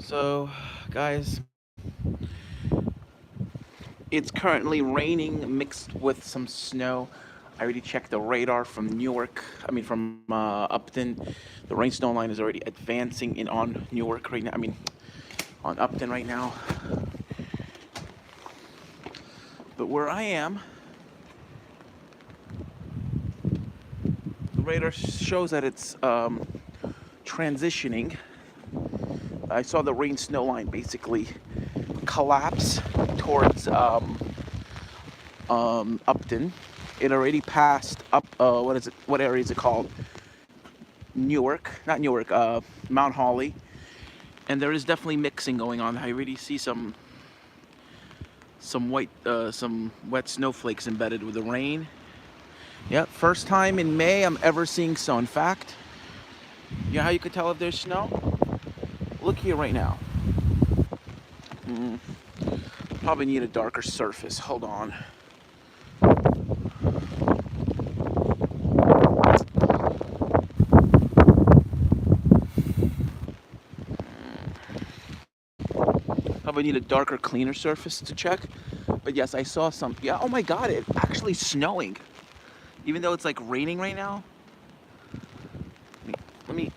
So, guys, it's currently raining mixed with some snow. I already checked the radar from Newark. I mean, from Upton. The rain snow line is already advancing in on Newark right now. I mean, on Upton right now. But where I am, the radar shows that it's transitioning. I saw the rain snow line basically collapse towards Upton. It already passed up. What is it? What area is it called? Newark, not Newark. Mount Holly, and there is definitely mixing going on. I already see some wet snowflakes embedded with the rain. Yep, first time in May I'm ever seeing snow. In fact, you know how you could tell if there's snow? Look here right now. Probably need a darker surface. Hold on. Probably need a darker, cleaner surface to check. But yes, I saw some. Yeah, oh my god, it's actually snowing. Even though it's like raining right now. Let me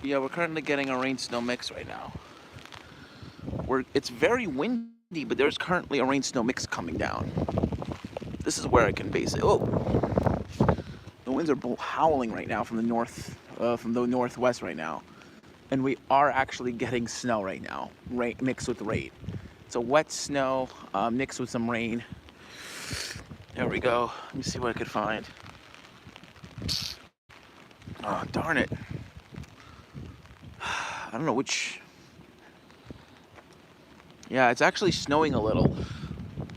Yeah, we're currently getting a rain snow mix right now. It's very windy, but there's currently a rain snow mix coming down. This is where I can base it. Oh, the winds are howling right now from the northwest right now, and we are actually getting snow right now, rain mixed with rain. It's a wet snow mixed with some rain. There we go. Let me see what I could find. Oh, darn it. I don't know which. Yeah, it's actually snowing a little.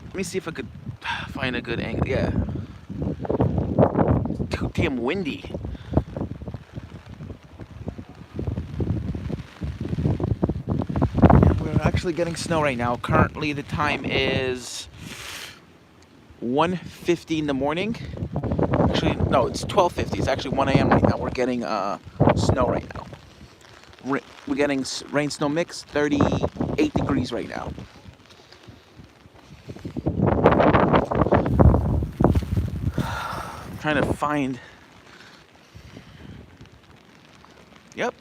Let me see if I could find a good angle. Yeah. Too damn windy. Yeah, we're actually getting snow right now. Currently, the time is 1:50 in the morning. Actually, no, it's 12:50. It's actually 1 a.m. right now. We're getting snow right now. We're getting rain snow mix, 38 degrees right now. I'm trying to find. Yep.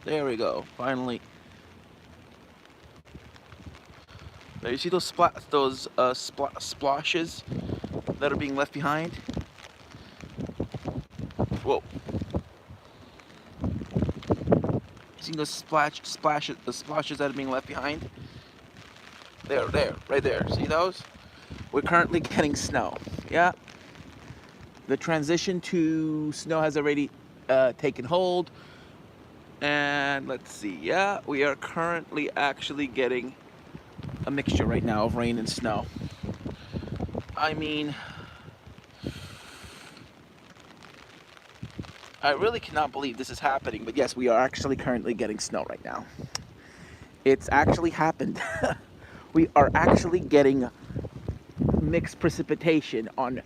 There we go. Finally. There, you see those splashes that are being left behind? Whoa. See those splashes that are being left behind? There, right there. See those? We're currently getting snow. Yeah. The transition to snow has already taken hold. And let's see. Yeah, we are currently actually getting a mixture right now of rain and snow. I mean, I really cannot believe this is happening, but yes, we are actually currently getting snow right now. It's actually happened. We are actually getting mixed precipitation on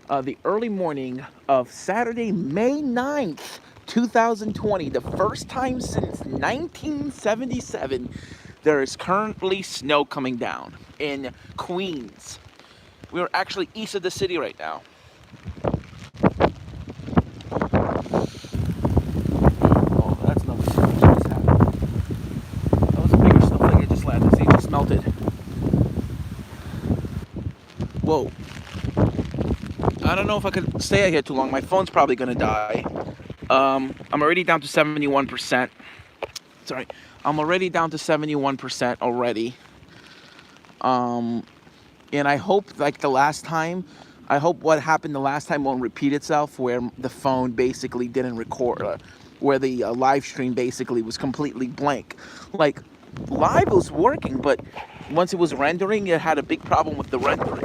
the early morning of Saturday, May 9th, 2020. The first time since 1977, there is currently snow coming down in Queens. We are actually east of the city right now. Melted. Whoa. I don't know if I could stay out here too long. My phone's probably gonna die. I'm already down to 71%. Sorry. I'm already down to 71% already. And I hope, like the last time, I hope what happened the last time won't repeat itself, where the phone basically didn't record, where the live stream basically was completely blank. Like, live was working, but once it was rendering, it had a big problem with the rendering.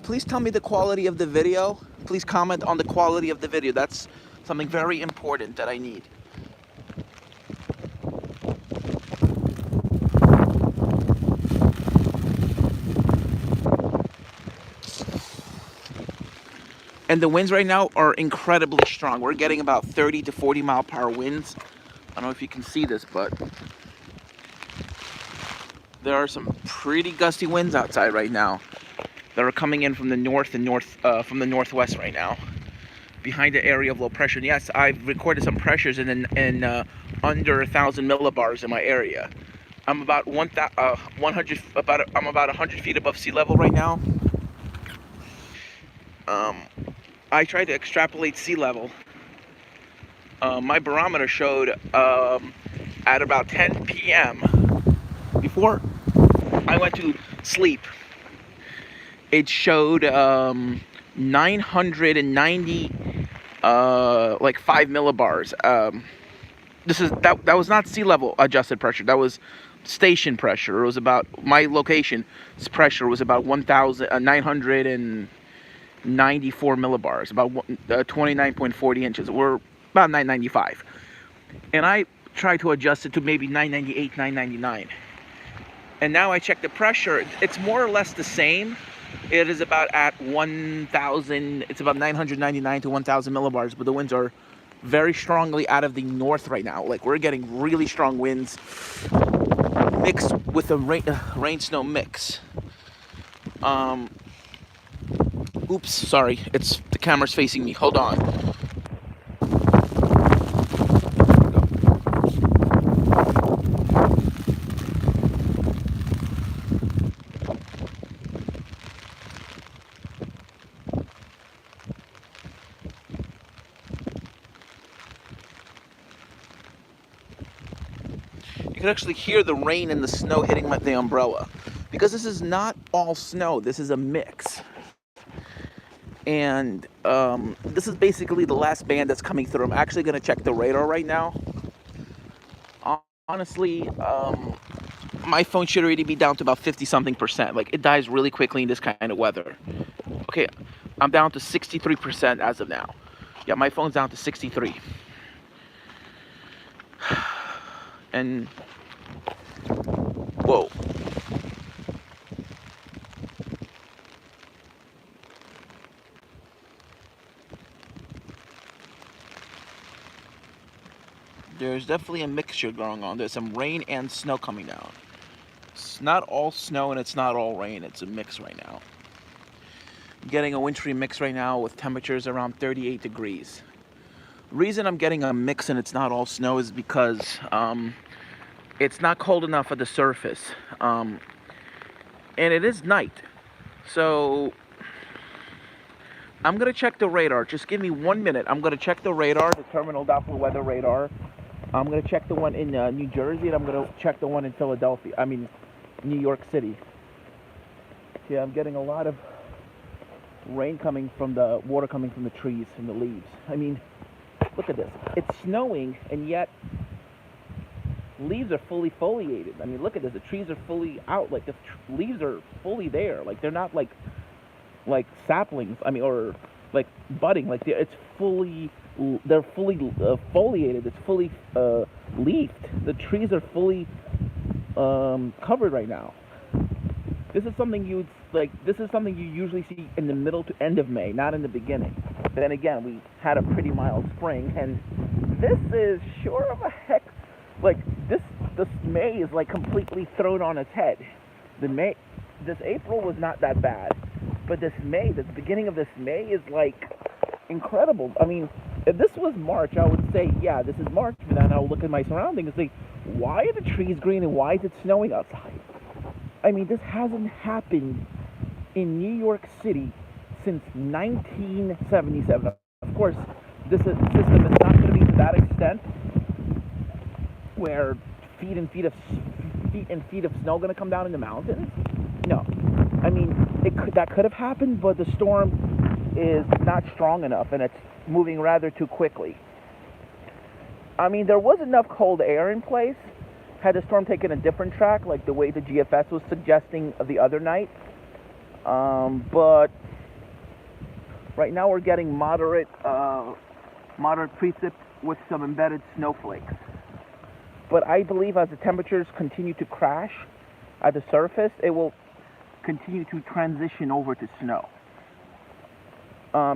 Please tell me the quality of the video. Please comment on the quality of the video. That's something very important that I need. And the winds right now are incredibly strong. We're getting about 30 to 40 mile per hour winds. I don't know if you can see this, but there are some pretty gusty winds outside right now that are coming in from the north and from the northwest right now, behind the area of low pressure. And yes, I've recorded some pressures in under 1,000 millibars in my area. I'm about 100 I'm about 100 feet above sea level right now. Um, I tried to extrapolate sea level. My barometer showed at about 10 p.m. before I went to sleep. It showed 990 like 5 millibars. That was not sea level adjusted pressure. That was station pressure. It was about my location's pressure was about 1,994 millibars, about 29.40 inches. We're about 995, and I tried to adjust it to maybe 998, 999. And now I check the pressure. It's more or less the same. It is about at 1,000. It's about 999 to 1,000 millibars, but the winds are very strongly out of the north right now. Like, we're getting really strong winds mixed with a rain snow mix. Oops, sorry. It's the camera's facing me. Hold on. You can actually hear the rain and the snow hitting the umbrella, because this is not all snow. This is a mix. And this is basically the last band that's coming through. I'm actually going to check the radar right now. Honestly, my phone should already be down to about 50 something percent. Like, it dies really quickly in this kind of weather. Okay, I'm down to 63% as of now. Yeah, my phone's down to 63. And whoa. There's definitely a mixture going on. There's some rain and snow coming down. It's not all snow and it's not all rain. It's a mix right now. I'm getting a wintry mix right now with temperatures around 38 degrees. The reason I'm getting a mix and it's not all snow is because it's not cold enough at the surface. And it is night. So I'm going to check the radar. Just give me 1 minute. I'm going to check the radar, the terminal Doppler weather radar. I'm going to check the one in New Jersey, and I'm going to check the one in New York City. Yeah, I'm getting a lot of rain coming from the water coming from the trees, from the leaves. I mean, look at this. It's snowing, and yet leaves are fully foliated. I mean, look at this. The trees are fully out. Like, the leaves are fully there. Like, they're not like saplings. I mean, or like budding. Like, they're fully foliated. It's fully leafed. The trees are fully covered right now. This is something you usually see in the middle to end of May, not in the beginning. Then again, we had a pretty mild spring, and this is sure of a heck. Like, this May is like completely thrown on its head. This April was not that bad, but this beginning of this May is like incredible. I mean, if this was March, I would say, yeah, this is March, but then I'll look at my surroundings and say, why are the trees green and why is it snowing outside? I mean, this hasn't happened in New York City since 1977. Of course, this system is not going to be to that extent where feet and feet of snow going to come down in the mountains. No, I mean, that could have happened, but the storm is not strong enough, and it's moving rather too quickly. I mean, there was enough cold air in place had the storm taken a different track, like the way the GFS was suggesting the other night. But right now we're getting moderate precip with some embedded snowflakes. But I believe as the temperatures continue to crash at the surface, it will continue to transition over to snow.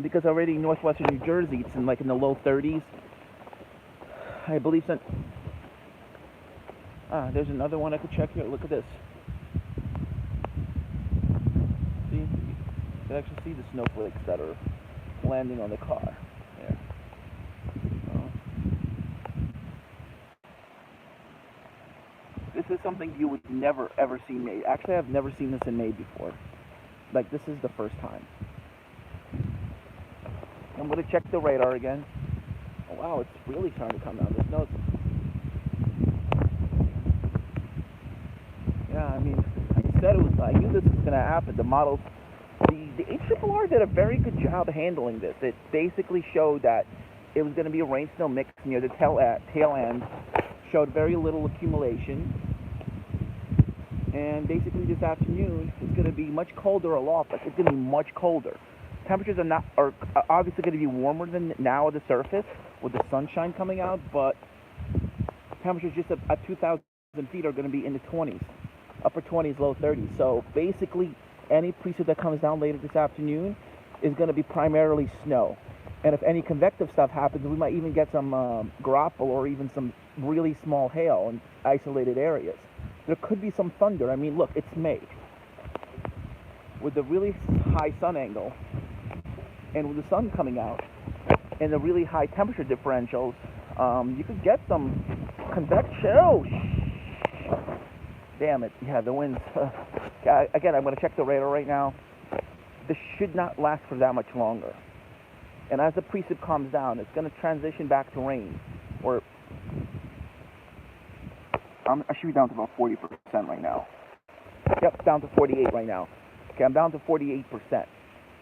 because already in northwestern New Jersey, it's in like in the low 30s. I believe that. There's another one I could check here. Look at this. See, you can actually see the snowflakes that are landing on the car. Yeah. Uh, this is something you would never ever see made. Actually, I've never seen this in May before. Like, this is the first time. I'm gonna check the radar again. Oh, wow, it's really starting to come down. The snow's. Yeah, I mean, I said it was. I knew this was gonna happen. The models, the ARRR did a very good job handling this. It basically showed that it was gonna be a rain-snow mix near the tail end. Showed very little accumulation, and basically this afternoon it's gonna be much colder aloft. Like, it's gonna be much colder. Temperatures are obviously going to be warmer than now at the surface with the sunshine coming out, but temperatures just at 2,000 feet are going to be in the 20s, upper 20s, low 30s. So basically, any precip that comes down later this afternoon is going to be primarily snow. And if any convective stuff happens, we might even get some graupel or even some really small hail in isolated areas. There could be some thunder. I mean, look, it's May. With the really high sun angle, and with the sun coming out and the really high temperature differentials, you could get some convection. Oh, damn it. Yeah, the winds. Again, I'm going to check the radar right now. This should not last for that much longer. And as the precip calms down, it's going to transition back to rain. Or I should be down to about 40% right now. Yep, down to 48 right now. Okay, I'm down to 48%.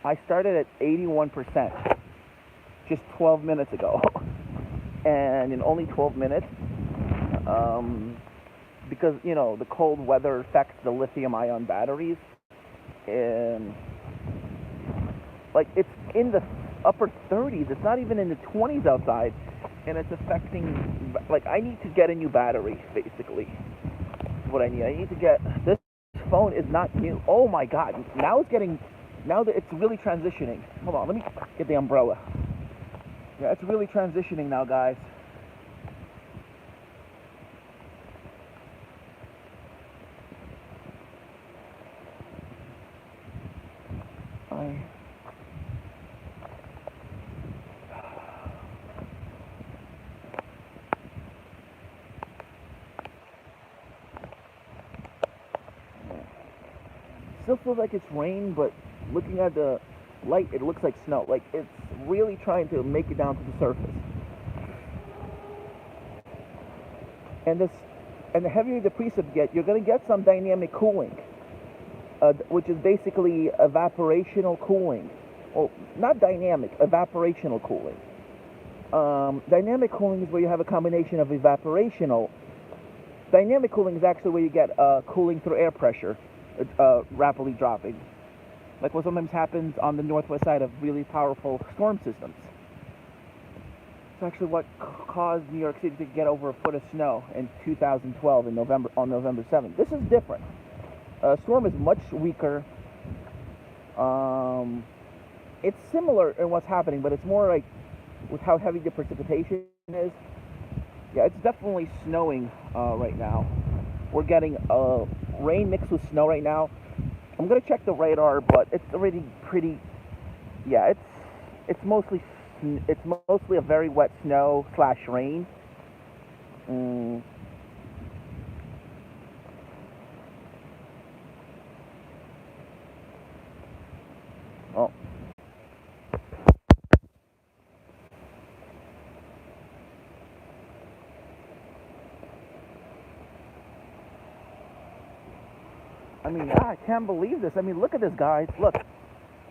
I started at 81% just 12 minutes ago. And in only 12 minutes, because, you know, the cold weather affects the lithium-ion batteries, and, like, it's in the upper 30s. It's not even in the 20s outside, and it's affecting, like, I need to get a new battery, basically. That's what I need. I need to get, this phone is not new. Oh, my God. Now that it's really transitioning. Hold on, let me get the umbrella. Yeah, it's really transitioning now, guys. Still feels like it's rain, but looking at the light, it looks like snow. Like, it's really trying to make it down to the surface. And the heavier the precip get, you're going to get some dynamic cooling, which is basically evaporational cooling. Well, not dynamic, evaporational cooling. Dynamic cooling is where you have a combination of evaporational. Dynamic cooling is actually where you get cooling through air pressure, rapidly dropping, like what sometimes happens on the northwest side of really powerful storm systems. It's actually what caused New York City to get over a foot of snow in 2012 on November 7th. This is different. Storm is much weaker. It's similar in what's happening, but it's more like with how heavy the precipitation is. Yeah, it's definitely snowing right now. We're getting rain mixed with snow right now. I'm gonna check the radar, but it's already pretty. Yeah, it's mostly a very wet snow / rain. Oh. I mean, yeah, I can't believe this. I mean, look at this, guys. Look,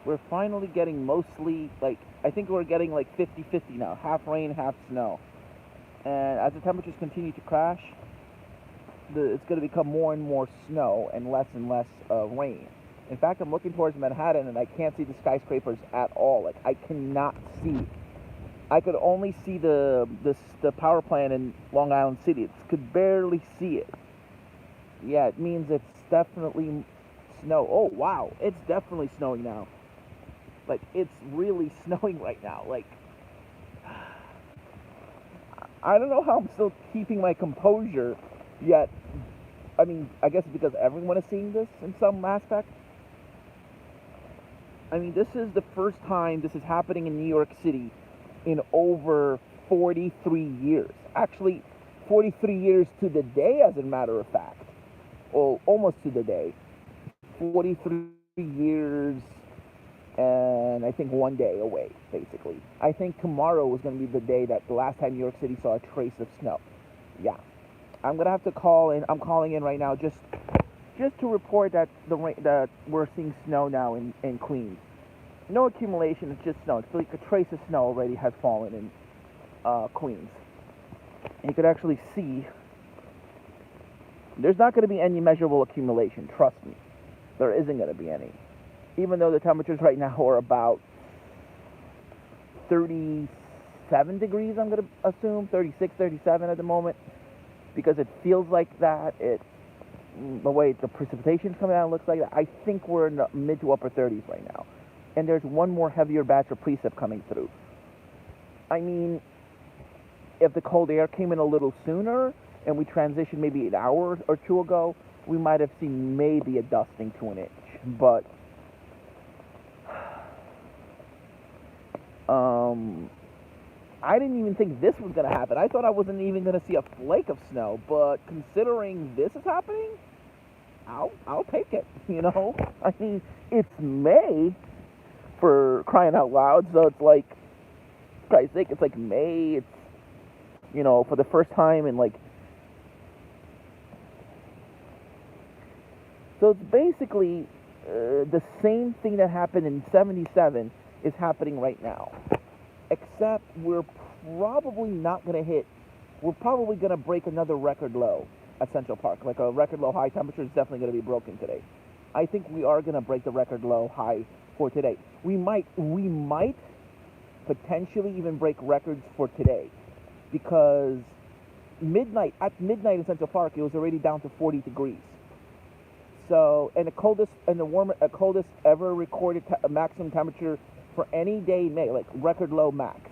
we're finally getting mostly, like, I think we're getting like 50-50 now. Half rain, half snow. And as the temperatures continue to crash, it's going to become more and more snow and less rain. In fact, I'm looking towards Manhattan and I can't see the skyscrapers at all. Like, I cannot see. I could only see the power plant in Long Island City. Could barely see it. Yeah, it means it's definitely snow. Oh, wow. It's definitely snowing now. Like, it's really snowing right now. Like, I don't know how I'm still keeping my composure, yet, I mean, I guess because everyone is seeing this in some aspect. I mean, this is the first time this is happening in New York City in over 43 years. Actually, 43 years to the day, as a matter of fact. Well, almost to the day. 43 years and I think one day away, basically. I think tomorrow was going to be the day that the last time New York City saw a trace of snow. Yeah. I'm going to have to call in. I'm calling in right now just to report that that we're seeing snow now in Queens. No accumulation, it's just snow. It's like a trace of snow already has fallen in Queens. And you could actually see there's not going to be any measurable accumulation, trust me. There isn't going to be any. Even though the temperatures right now are about 37 degrees, I'm going to assume, 36, 37 at the moment, because it feels like that. The way the precipitation's coming out looks like that. I think we're in the mid to upper 30s right now. And there's one more heavier batch of precip coming through. I mean, if the cold air came in a little sooner and we transitioned maybe an hour or two ago, we might have seen maybe a dusting to an inch. But I didn't even think this was going to happen. I thought I wasn't even going to see a flake of snow. But considering this is happening, I'll take it, you know? I mean, it's May, for crying out loud, so it's like, for Christ's sake, it's like May, it's, you know, for the first time in like, so it's basically the same thing that happened in 77 is happening right now, except we're probably not going to we're probably going to break another record low at Central Park. Like a record low high temperature is definitely going to be broken today. I think we are going to break the record low high for today. We might potentially even break records for today, because at midnight in Central Park, it was already down to 40 degrees. So, and the coldest ever recorded maximum temperature for any day in May, like record low max,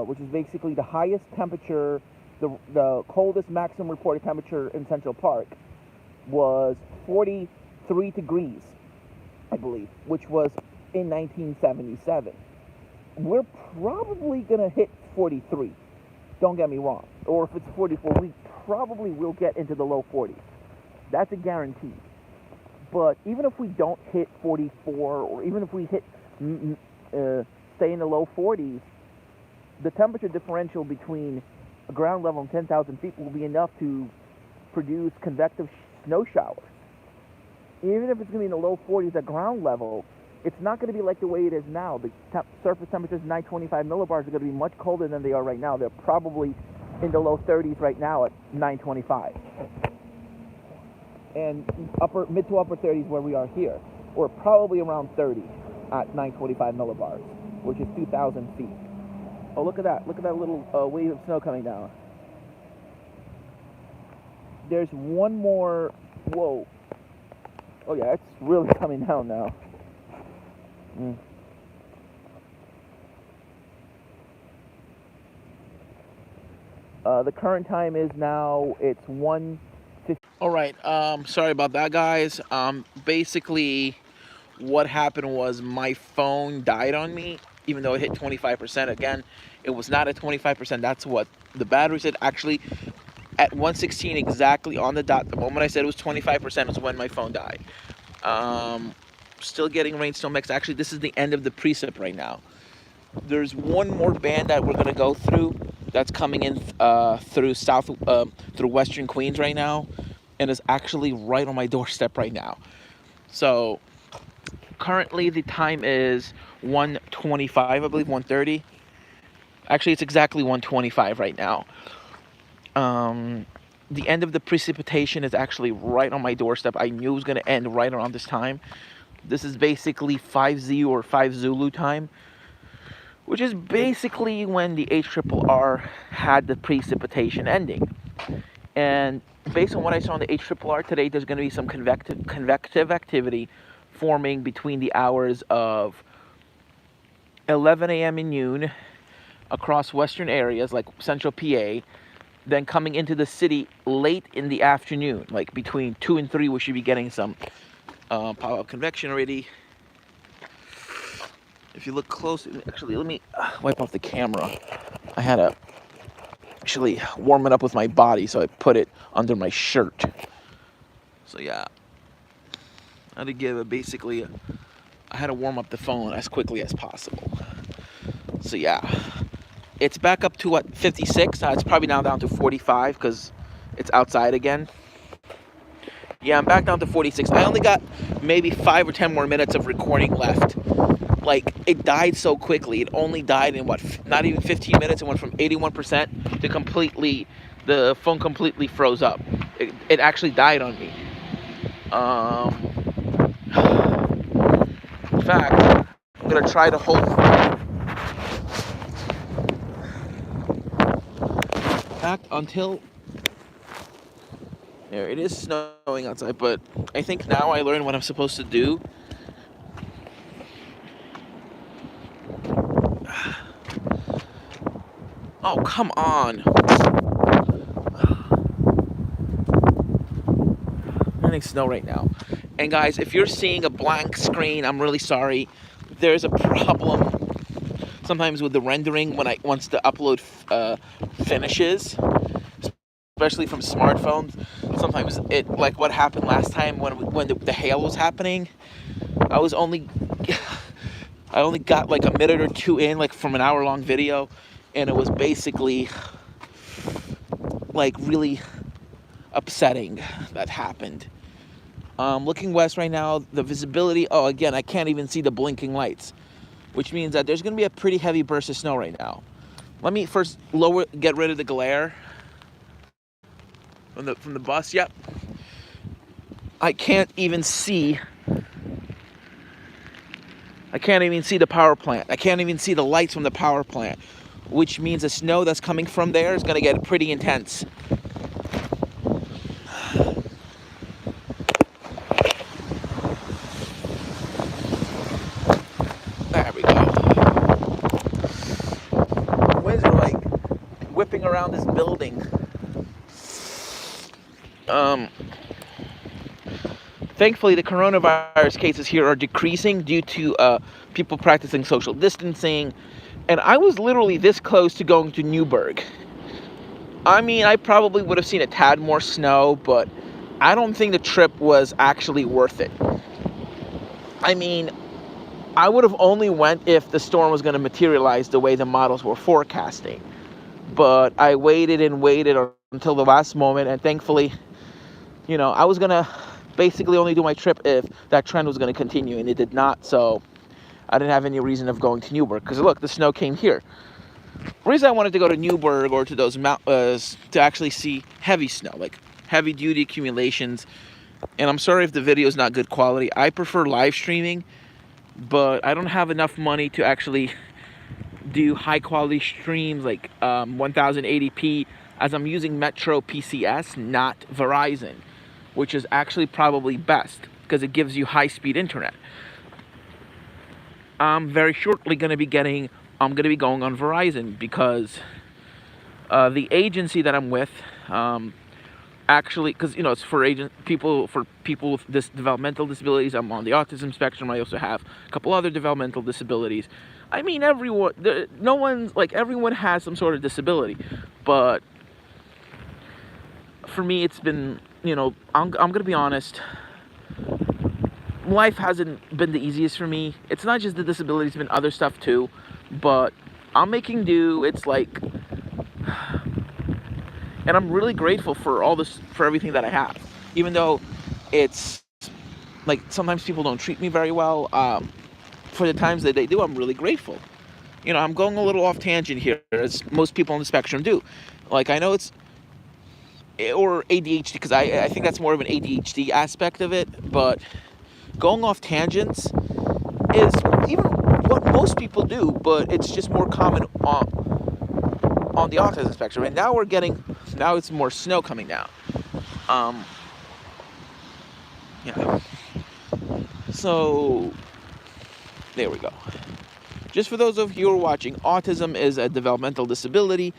which is basically the highest temperature, the coldest maximum reported temperature in Central Park was 43 degrees, I believe, which was in 1977. We're probably going to hit 43. Don't get me wrong. Or if it's 44, we probably will get into the low 40s. That's a guarantee. But even if we don't hit 44, or even if we hit stay in the low 40s, the temperature differential between ground level and 10,000 feet will be enough to produce convective snow showers. Even if it's going to be in the low 40s at ground level, it's not going to be like the way it is now. The surface temperatures 925 millibars are going to be much colder than they are right now. They're probably in the low 30s right now at 925. And mid to upper 30s where we are here. Or probably around 30 at 925 millibars, which is 2,000 feet. Oh, look at that. Look at that little wave of snow coming down. There's one more. Whoa. Oh, yeah, it's really coming down now. The current time is now, it's 1:50. All right, sorry about that, guys. Basically, what happened was my phone died on me, even though it hit 25%. Again, it was not at 25%. That's what the battery said. Actually, at 1:16 exactly on the dot, the moment I said it was 25% was when my phone died. Still getting rain, snow mix. Actually, this is the end of the precip right now. There's one more band that we're gonna go through that's coming in through western Queens right now, and is actually right on my doorstep right now. So currently the time is 1:25, I believe, 1:30. Actually, it's exactly 1:25 right now. The end of the precipitation is actually right on my doorstep. I knew it was going to end right around this time. This is basically 5Z or 5 Zulu time, which is basically when the HRRR had the precipitation ending. And based on what I saw on the HRRR today, there's going to be some convective activity forming between the hours of 11 a.m. and noon across western areas like central PA, then coming into the city late in the afternoon, like between 2 and 3, we should be getting some pop-up convection already. If you look closely, actually, let me wipe off the camera. I had to actually warm it up with my body, so I put it under my shirt. So yeah, I had to give it basically, I had to warm up the phone as quickly as possible. So yeah, it's back up to what, 56? It's probably now down to 45 because it's outside again. Yeah, I'm back down to 46. I only got maybe 5 or 10 more minutes of recording left. Like, it died so quickly. It only died in what, not even 15 minutes. It went from 81% to completely, the phone completely froze up. It actually died on me. In fact, I'm gonna try to hold back until, there, it is snowing outside, but I think now I learned what I'm supposed to do. Oh, come on. Running snow right now. And guys, if you're seeing a blank screen, I'm really sorry. There's a problem sometimes with the rendering once the upload finishes, especially from smartphones. Sometimes it, like what happened last time when the hail was happening, I only got like a minute or two in, like from an hour-long video, and it was basically like really upsetting that happened. Looking west right now, the visibility, oh, again, I can't even see the blinking lights, which means that there's going to be a pretty heavy burst of snow right now. Let me first get rid of the glare from the bus. Yep. I can't even see the power plant. I can't even see the lights from the power plant, which means the snow that's coming from there is going to get pretty intense. There we go. Winds are like whipping around this building. Thankfully, the coronavirus cases here are decreasing due to people practicing social distancing. And I was literally this close to going to Newburgh. I mean, I probably would have seen a tad more snow, but I don't think the trip was actually worth it. I mean, I would have only went if the storm was going to materialize the way the models were forecasting. But I waited and waited until the last moment, and thankfully, you know, I was going to basically only do my trip if that trend was going to continue, and it did not, so I didn't have any reason of going to Newburgh, because look, the snow came here. The reason I wanted to go to Newburgh or to those mountains to actually see heavy snow, like heavy duty accumulations. And I'm sorry if the video is not good quality. I prefer live streaming, but I don't have enough money to actually do high quality streams like 1080p, as I'm using Metro PCS, not Verizon, which is actually probably best because it gives you high speed internet. I'm very shortly going to be going on Verizon because the agency that I'm with, actually, because you know it's for people with developmental disabilities. I'm on the autism spectrum. I also have a couple other developmental disabilities. I mean, everyone has some sort of disability, but for me, it's been, you know, I'm gonna be honest. Life hasn't been the easiest for me. It's not just the disability, it's been other stuff too, but I'm making do. It's like, and I'm really grateful for everything that I have, even though it's like sometimes people don't treat me very well. For the times that they do, I'm really grateful. You know, I'm going a little off tangent here, as most people on the spectrum do. Like, I know it's, or ADHD, because I think that's more of an ADHD aspect of it, but going off tangents is even what most people do, but it's just more common on the autism spectrum. And now it's more snow coming down. Yeah. So, there we go. Just for those of you who are watching, autism is a developmental disability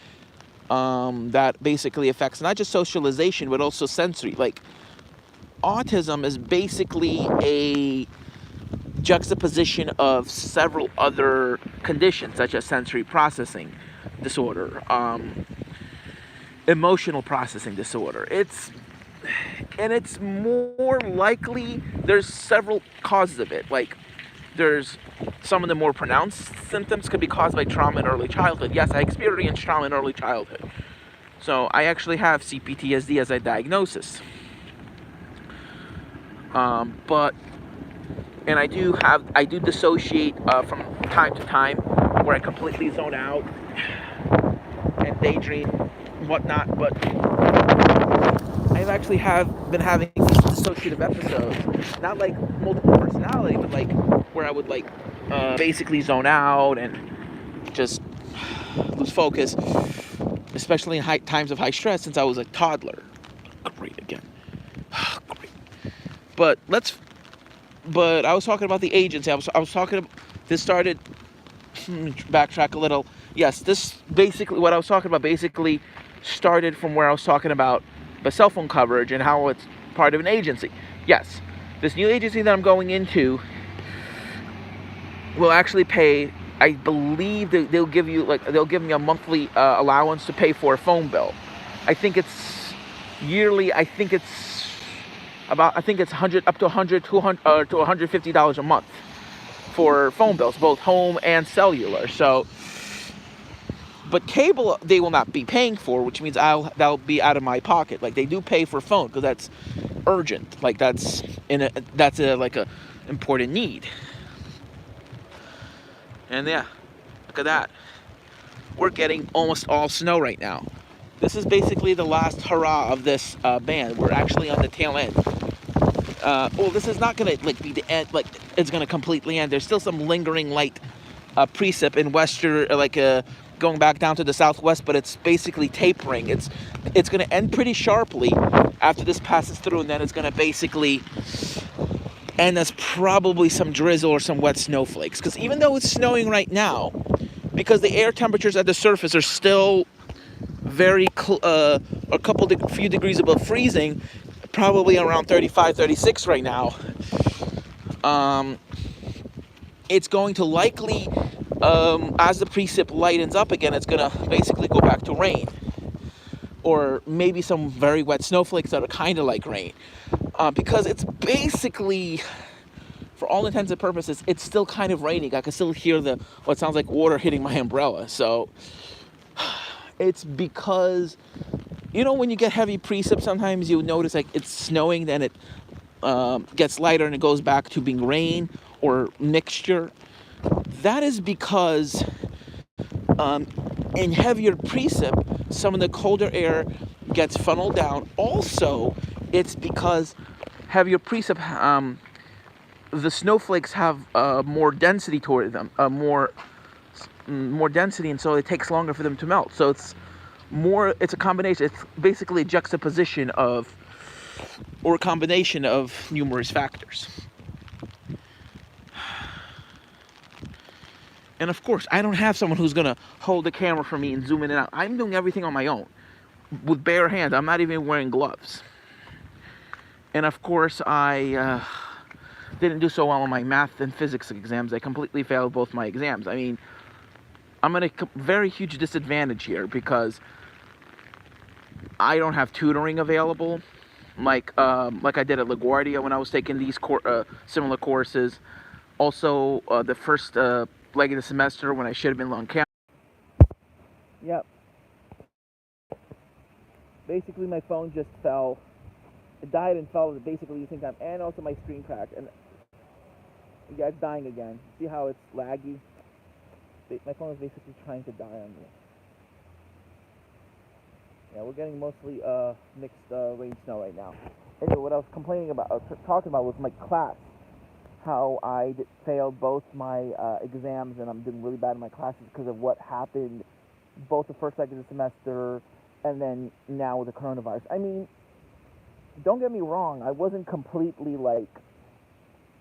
that basically affects not just socialization, but also sensory. Like, autism is basically a juxtaposition of several other conditions, such as sensory processing disorder, emotional processing disorder. It's more likely, there's several causes of it. Like, there's some of the more pronounced symptoms could be caused by trauma in early childhood. Yes, I experienced trauma in early childhood. So I actually have CPTSD as a diagnosis. But and I do dissociate from time to time, where I completely zone out and daydream, whatnot. But I've actually been having these dissociative episodes, not like multiple personality, but like where I would like basically zone out and just lose focus, especially in times of high stress, since I was a toddler. Great again. Great. But I was talking about the agency. I was talking about, this started, backtrack a little. Yes, this basically, what I was talking about basically started from where I was talking about the cell phone coverage and how it's part of an agency. Yes, this new agency that I'm going into will actually pay, I believe they'll give me a monthly allowance to pay for a phone bill. I think it's yearly. I think it's 100 up to 100 to $150 a month for phone bills, both home and cellular. So, but cable they will not be paying for, which means that'll be out of my pocket. Like, they do pay for phone because that's urgent. Like, that's like a important need. And yeah, look at that. We're getting almost all snow right now. This is basically the last hurrah of this band. We're actually on the tail end. Well, this is not gonna like be the end. Like, it's gonna completely end. There's still some lingering light precip in going back down to the southwest, but it's basically tapering. It's gonna end pretty sharply after this passes through, and then it's gonna basically end as probably some drizzle or some wet snowflakes. Because even though it's snowing right now, because the air temperatures at the surface are still very few degrees above freezing, probably around 35, 36 right now. It's going to likely, as the precip lightens up again, it's going to basically go back to rain. Or maybe some very wet snowflakes that are kind of like rain. Because it's basically, for all intents and purposes, it's still kind of raining. I can still hear what sounds like water hitting my umbrella. So it's because, when you get heavy precip, sometimes you notice like it's snowing, then it gets lighter and it goes back to being rain or mixture. That is because in heavier precip, some of the colder air gets funneled down. Also, it's because heavier precip, the snowflakes have more density toward them, more density, and so it takes longer for them to melt. So it's a combination. It's basically a juxtaposition of, or a combination of numerous factors. And of course, I don't have someone who's gonna hold the camera for me and zoom in and out. I'm doing everything on my own with bare hands. I'm not even wearing gloves. And of course, I didn't do so well on my math and physics exams. I completely failed both my exams. I mean, I'm at a very huge disadvantage here because I don't have tutoring available, like I did at LaGuardia when I was taking these similar courses. Also, the first leg of the semester when I should have been on campus. Yep. Basically, my phone just fell. It died and fell at basically the same time, and also my screen cracked. And yeah, it's dying again. See how it's laggy? My phone is basically trying to die on me. Yeah, we're getting mostly mixed rain snow right now. Anyway, what I was talking about was my class. How I failed both my exams, and I'm doing really bad in my classes because of what happened both the first leg of the semester and then now with the coronavirus. I mean, don't get me wrong, I wasn't completely like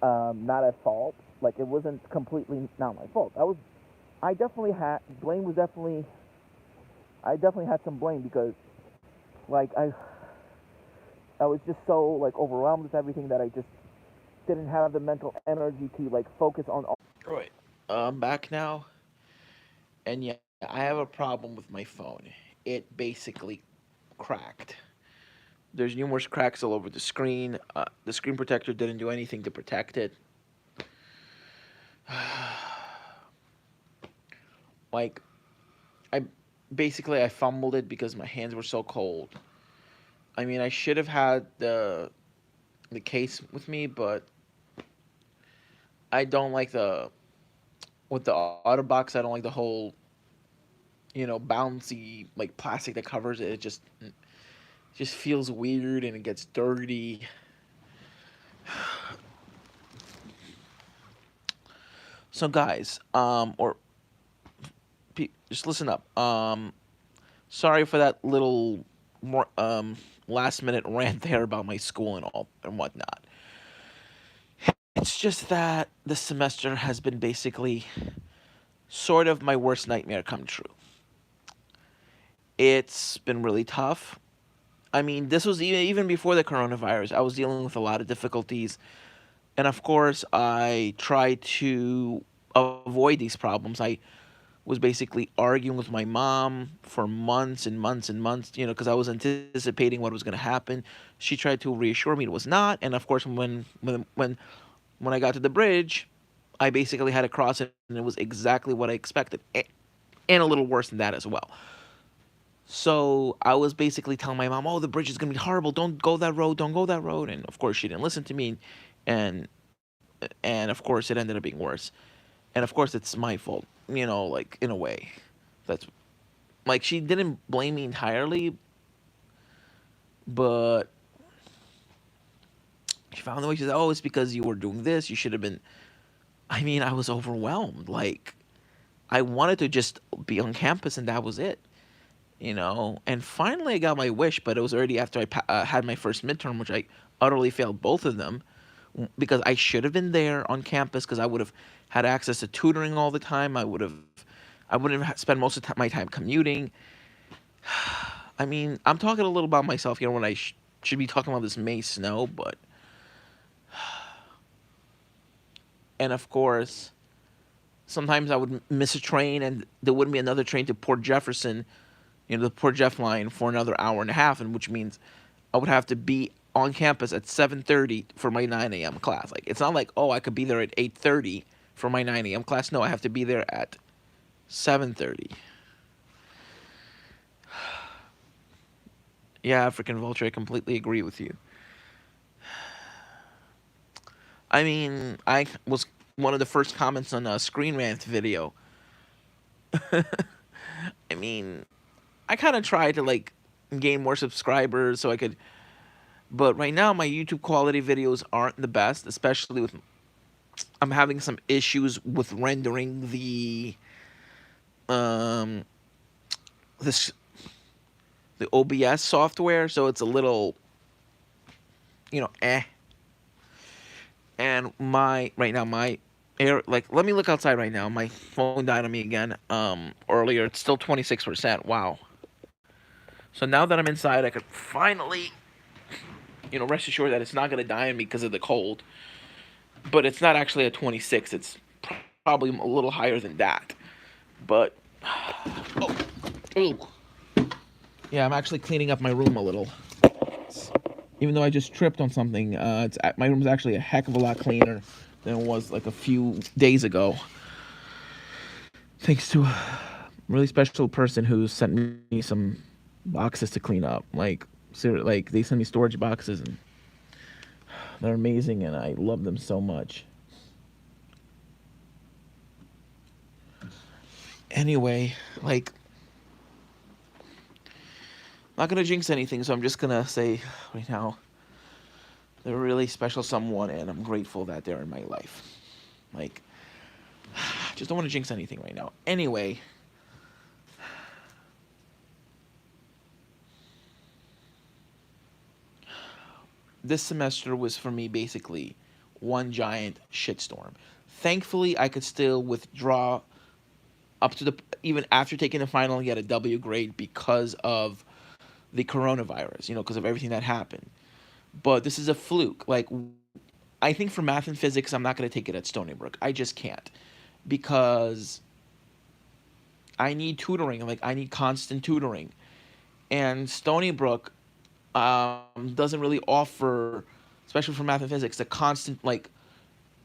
not at fault. Like it wasn't completely not my fault. I definitely had blame was definitely I definitely had some blame because like I was just so like overwhelmed with everything that I just didn't have the mental energy to like focus on all. Right. I'm back now, and yeah, I have a problem with my phone. It basically cracked. There's numerous cracks all over the screen. The screen protector didn't do anything to protect it. Like I basically I fumbled it because my hands were so cold. I mean, I should have had the case with me, but I don't like the with the OtterBox. I don't like the whole bouncy like plastic that covers it. It just feels weird and it gets dirty. So guys, or just listen up. Sorry for that little more last minute rant there about my school and all and whatnot. It's just that this semester has been basically sort of my worst nightmare come true. It's been really tough. I mean, this was even before the coronavirus. I was dealing with a lot of difficulties, and of course, I tried to avoid these problems. I was basically arguing with my mom for months and months and months, because I was anticipating what was going to happen. She tried to reassure me it was not, and of course, when I got to the bridge, I basically had to cross it, and it was exactly what I expected, and a little worse than that as well. So I was basically telling my mom, "Oh, the bridge is gonna be horrible. Don't go that road. Don't go that road." And of course, she didn't listen to me, and and of course, it ended up being worse. And of course, it's my fault, like in a way. That's like she didn't blame me entirely, but she found the way. She said, "Oh, it's because you were doing this. You should have been." I mean, I was overwhelmed. Like I wanted to just be on campus, and that was it. And finally I got my wish, but it was already after I had my first midterm, which I utterly failed both of them because I should have been there on campus because I would have had access to tutoring all the time. I wouldn't have spent most of my time commuting. I mean, I'm talking a little about myself here when I should be talking about this May snow, but and of course sometimes I would miss a train and there wouldn't be another train to Port Jefferson, the Port Jeff line for another hour and a half, and which means I would have to be on campus at 7:30 for my 9 a.m. class. Like it's not like, oh, I could be there at 8:30 for my 9 a.m. class. No, I have to be there at 7:30. Yeah, African Vulture, I completely agree with you. I mean, I was one of the first comments on a Screen Rant video. I mean, I kind of tried to like gain more subscribers so I could, but right now my YouTube quality videos aren't the best, especially with I'm having some issues with rendering um this the OBS software, so it's a little eh. And my right now my air like let me look outside right now. My phone died on me again. Earlier it's still 26%. Wow. So now that I'm inside, I could finally rest assured that it's not gonna die on me because of the cold. But it's not actually a 26. It's probably a little higher than that. But oh, ooh. Yeah, I'm actually cleaning up my room a little. Even though I just tripped on something, my room's actually a heck of a lot cleaner than it was like a few days ago. Thanks to a really special person who sent me some boxes to clean up. Like, like they sent me storage boxes, and they're amazing, and I love them so much. Anyway, like, not gonna jinx anything, so I'm just gonna say right now, they're a really special someone, and I'm grateful that they're in my life. Like, just don't want to jinx anything right now. Anyway, this semester was for me basically one giant shitstorm. Thankfully, I could still withdraw up to the even after taking the final and get a W grade because of the coronavirus, because of everything that happened. But this is a fluke. Like, I think for math and physics, I'm not going to take it at Stony Brook. I just can't because I need tutoring. Like, I need constant tutoring, and Stony Brook doesn't really offer, especially for math and physics, the constant like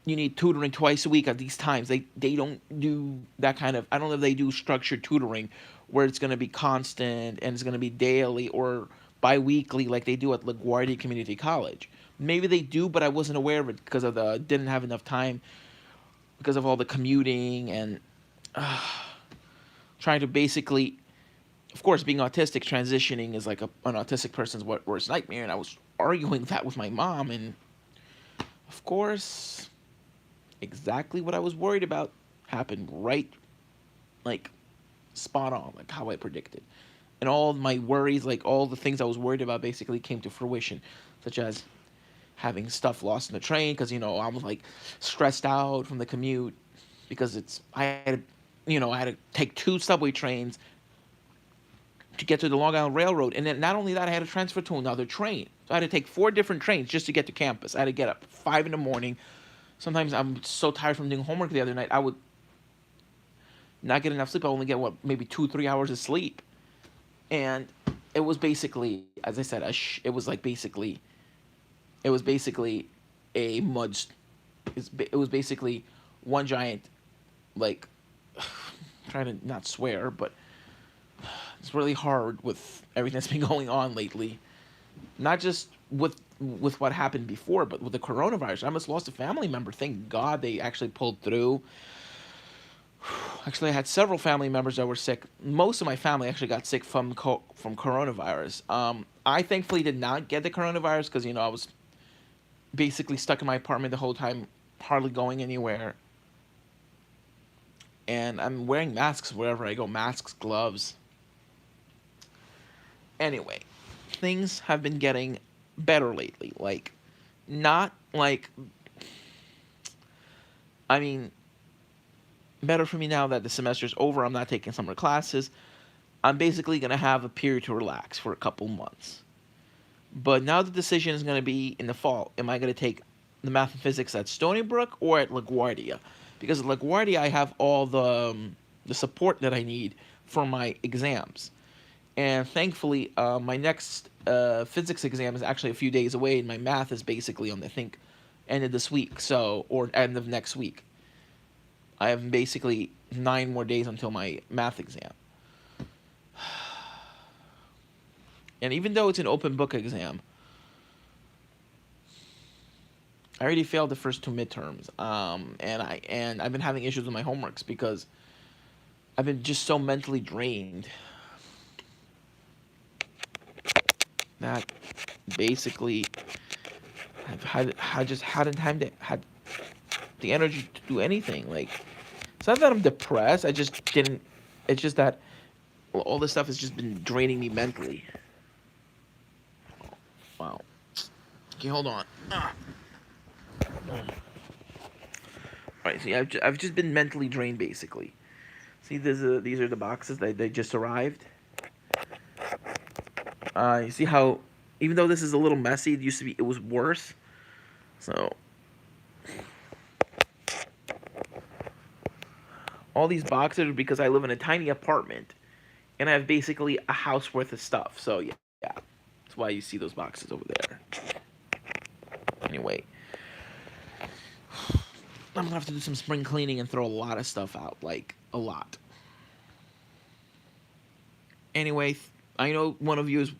you need tutoring twice a week at these times. They don't do that kind of. I don't know if they do structured tutoring where it's going to be constant and it's going to be daily or bi-weekly like they do at LaGuardia Community College. Maybe they do, but I wasn't aware of it because of the didn't have enough time because of all the commuting and trying to basically, of course, being autistic, transitioning is like an autistic person's worst nightmare. And I was arguing that with my mom, and of course, exactly what I was worried about happened right, like spot on, like how I predicted. And all my worries, like all the things I was worried about, basically came to fruition, such as having stuff lost in the train because I was like stressed out from the commute because I had to take two subway trains to get to the Long Island Railroad, and then not only that, I had to transfer to another train. So I had to take four different trains just to get to campus. I had to get up 5 in the morning. Sometimes I'm so tired from doing homework the other night, I would not get enough sleep. I only get maybe 2 3 hours of sleep, and it was basically, as I said, it was basically a mud. It was basically one giant, like, trying to not swear, but it's really hard with everything that's been going on lately. Not just with what happened before, but with the coronavirus. I almost lost a family member. Thank God they actually pulled through. Actually, I had several family members that were sick. Most of my family actually got sick from coronavirus. I thankfully did not get the coronavirus because I was basically stuck in my apartment the whole time, hardly going anywhere. And I'm wearing masks wherever I go. Masks, gloves. Anyway, things have been getting better lately. Like, not like, I mean, better for me now that the semester's over. I'm not taking summer classes. I'm basically going to have a period to relax for a couple months. But now the decision is going to be in the fall. Am I going to take the math and physics at Stony Brook or at LaGuardia? Because at LaGuardia, I have all the support that I need for my exams. And thankfully, my next physics exam is actually a few days away, and my math is basically on, I think, end of this week, or end of next week. I have basically 9 more days until my math exam. And even though it's an open book exam, I already failed the first 2 midterms. And I've been having issues with my homeworks because I've been just so mentally drained that basically I just hadn't time to had the energy to do anything. Like, it's not that I'm depressed. I just didn't. It's just that all this stuff has just been draining me mentally. Wow. Okay, hold on. Alright, see, I've just been mentally drained, basically. See, these are the boxes that they just arrived. You see how, even though this is a little messy, it was worse. So, all these boxes are because I live in a tiny apartment, and I have basically a house worth of stuff. So, yeah. That's why you see those boxes over there. Anyway. I'm gonna have to do some spring cleaning and throw a lot of stuff out. Like, a lot. Anyway, I know one of you is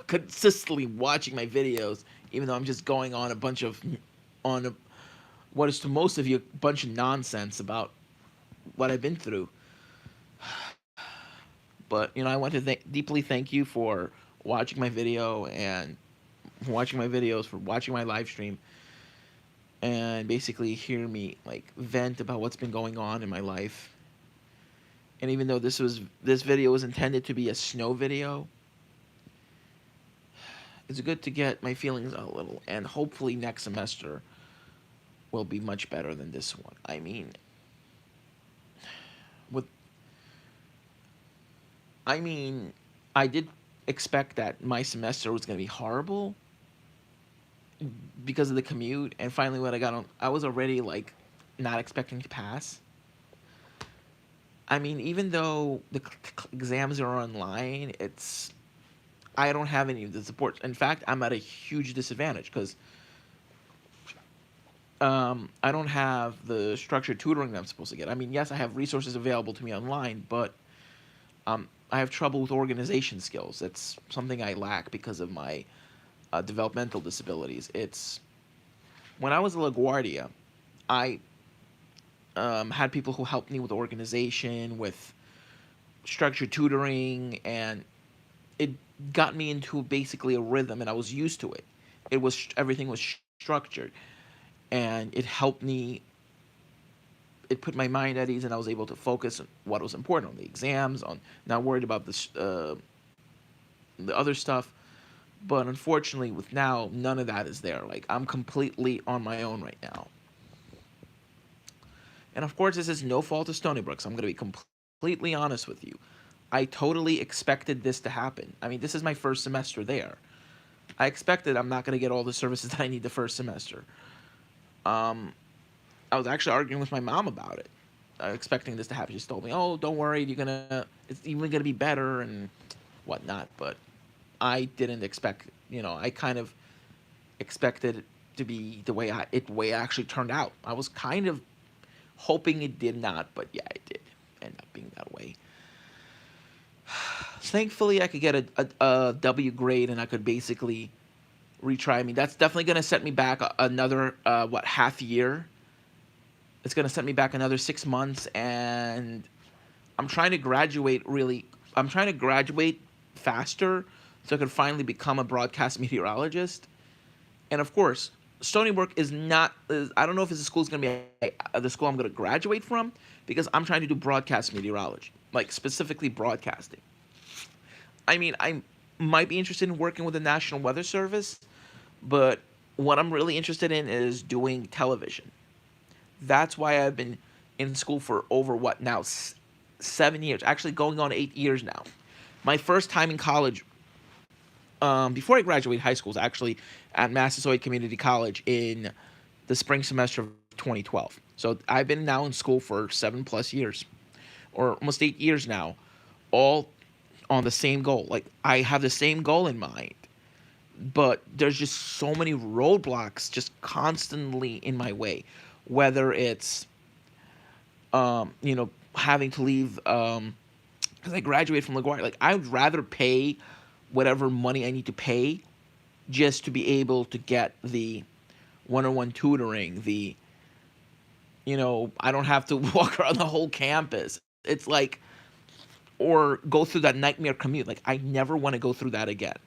consistently watching my videos, even though I'm just going on what is to most of you a bunch of nonsense about what I've been through. But I want to deeply thank you for watching my video and watching my videos, for watching my live stream, and basically hear me like vent about what's been going on in my life. And even though this video was intended to be a snow video, it's good to get my feelings out a little. And hopefully next semester will be much better than this one. I mean, with I mean, I did expect that my semester was going to be horrible because of the commute, and finally when I got on, I was already like not expecting to pass. I mean, even though the exams are online, it's I don't have any of the support. In fact, I'm at a huge disadvantage because I don't have the structured tutoring that I'm supposed to get. I mean, yes, I have resources available to me online, but I have trouble with organization skills. It's something I lack because of my developmental disabilities. It's when I was a LaGuardia, I had people who helped me with organization, with structured tutoring, and it got me into basically a rhythm, and I was used to it. It was everything was structured, and it helped me. It put my mind at ease, and I was able to focus on what was important on the exams, on not worried about the other stuff. But unfortunately, with now, none of that is there. Like I'm completely on my own right now. And of course, this is no fault of Stony Brook. So I'm going to be completely honest with you. I totally expected this to happen. I mean, this is my first semester there. I expected I'm not going to get all the services that I need the first semester. Um, I was actually arguing with my mom about it, expecting this to happen. She told me, "Oh, don't worry, it's even gonna be better and whatnot." But I didn't expect, I kind of expected it to be the way it actually turned out. I was kind of hoping it did not, but yeah, it did end up being that way. Thankfully, I could get a W grade, and I could basically retry. I mean, that's definitely gonna set me back another half year. It's gonna set me back another 6 months, and I'm trying to graduate really. I'm trying to graduate faster so I could finally become a broadcast meteorologist. And of course, Stony Brook is not. I don't know if this school is gonna be the school I'm gonna graduate from because I'm trying to do broadcast meteorology, like specifically broadcasting. I mean, I might be interested in working with the National Weather Service, but what I'm really interested in is doing television. That's why I've been in school for over what now 7 years, actually going on 8 years now. My first time in college, before I graduated high school, was actually at Massasoit Community College in the spring semester of 2012. So I've been now in school for 7 plus years, or almost 8 years now, all on the same goal. Like I have the same goal in mind, but there's just so many roadblocks just constantly in my way. Whether it's having to leave because I graduated from LaGuardia. Like I would rather pay whatever money I need to pay just to be able to get the one-on-one tutoring. I don't have to walk around the whole campus. It's like or go through that nightmare commute. Like I never want to go through that again.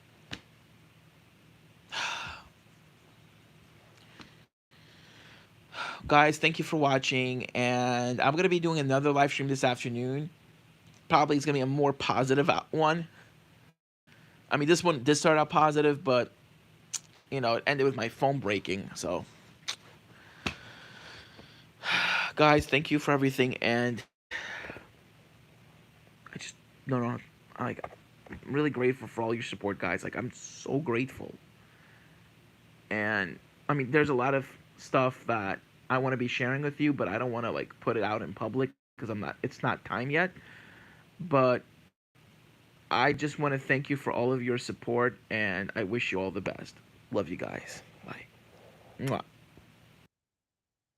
Guys, thank you for watching, and I'm gonna be doing another live stream this afternoon. Probably it's gonna be a more positive one. I mean, this one did start out positive, but it ended with my phone breaking. So, guys, thank you for everything, and I just no no like I'm really grateful for all your support, guys. Like I'm so grateful, and I mean, there's a lot of stuff that I want to be sharing with you, but I don't want to like put it out in public because I'm not. It's not time yet, but I just want to thank you for all of your support, and I wish you all the best. Love you guys. Bye. Mwah.